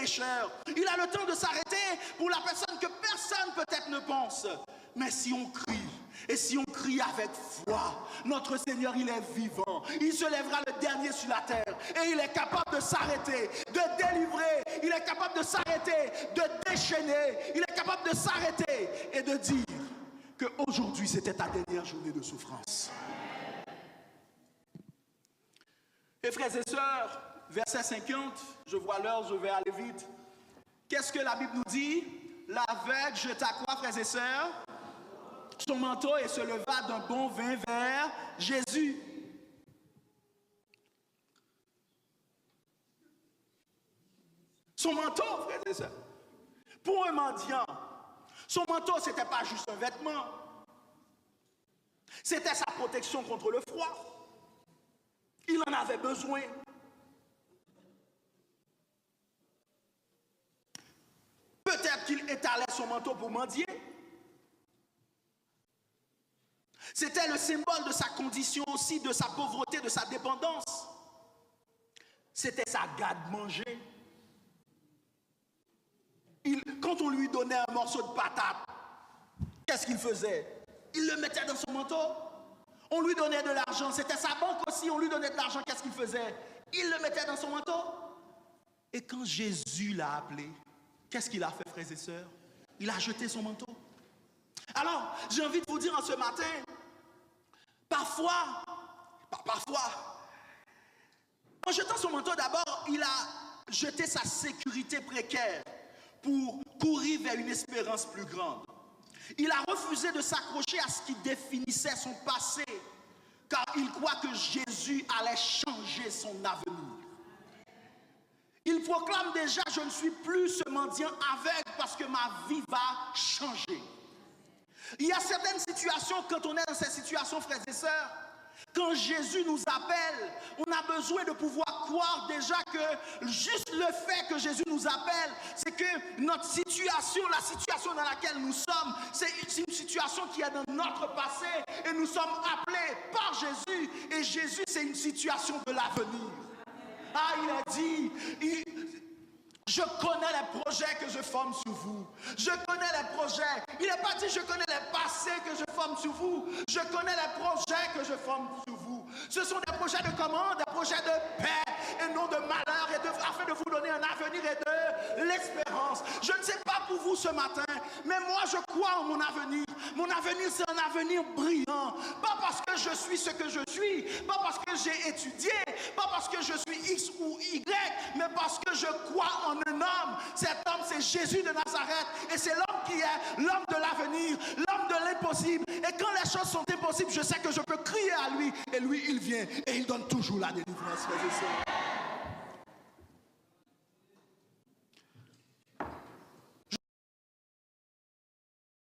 pécheur. Il a le temps de s'arrêter pour la personne que personne peut-être ne pense. Mais si on crie, et si on crie avec foi, notre Seigneur, il est vivant. Il se lèvera le dernier sur la terre. Et il est capable de s'arrêter, de délivrer. Il est capable de s'arrêter, de déchaîner. Il est capable de s'arrêter et de dire qu'aujourd'hui, c'était ta dernière journée de souffrance. Et frères et sœurs, verset 50, je vois l'heure, je vais aller vite. Qu'est-ce que la Bible nous dit? L'aveugle jeta quoi, frères et sœurs? Son manteau et se leva d'un bond vers Jésus. Son manteau, frères et sœurs. Pour un mendiant, son manteau, ce n'était pas juste un vêtement. C'était sa protection contre le froid. Il en avait besoin. Peut-être qu'il étalait son manteau pour mendier. C'était le symbole de sa condition aussi, de sa pauvreté, de sa dépendance. C'était sa garde-manger. Quand on lui donnait un morceau de patate, qu'est-ce qu'il faisait? Il le mettait dans son manteau. On lui donnait de l'argent, c'était sa banque aussi, on lui donnait de l'argent, qu'est-ce qu'il faisait? Il le mettait dans son manteau. Et quand Jésus l'a appelé, qu'est-ce qu'il a fait, frères et sœurs? Il a jeté son manteau. Alors, j'ai envie de vous dire en ce matin, parfois, en jetant son manteau, d'abord, il a jeté sa sécurité précaire pour courir vers une espérance plus grande. Il a refusé de s'accrocher à ce qui définissait son passé, car il croit que Jésus allait changer son avenir. Il proclame déjà, je ne suis plus ce mendiant aveugle parce que ma vie va changer. Il y a certaines situations, quand on est dans ces situations, frères et sœurs, quand Jésus nous appelle, on a besoin de pouvoir croire déjà que juste le fait que Jésus nous appelle, c'est que notre situation, la situation dans laquelle nous sommes, c'est une situation qui est dans notre passé et nous sommes appelés par Jésus. Et Jésus, c'est une situation de l'avenir. Ah, il a dit, je connais les projets que je forme sur vous. Je connais les projets. Il n'a pas dit je connais les passés que je forme sur vous. Je connais les projets que je forme sur vous. Ce sont des projets de comment? Des projets de paix et non de malheur, afin de vous donner un avenir et de l'espérance. Je ne sais pas pour vous ce matin, mais moi je crois en mon avenir. Mon avenir, c'est un avenir brillant. Pas parce que je suis ce que je suis, pas parce que j'ai étudié, pas parce que je suis X ou Y, mais parce que je crois en un homme. Cet homme, c'est Jésus de Nazareth. Et c'est l'homme qui est l'homme de l'avenir, l'homme de l'impossible. Et quand les choses sont impossibles, je sais que je peux crier à lui. Et lui, il vient et il donne toujours la délivrance, frères et sœurs.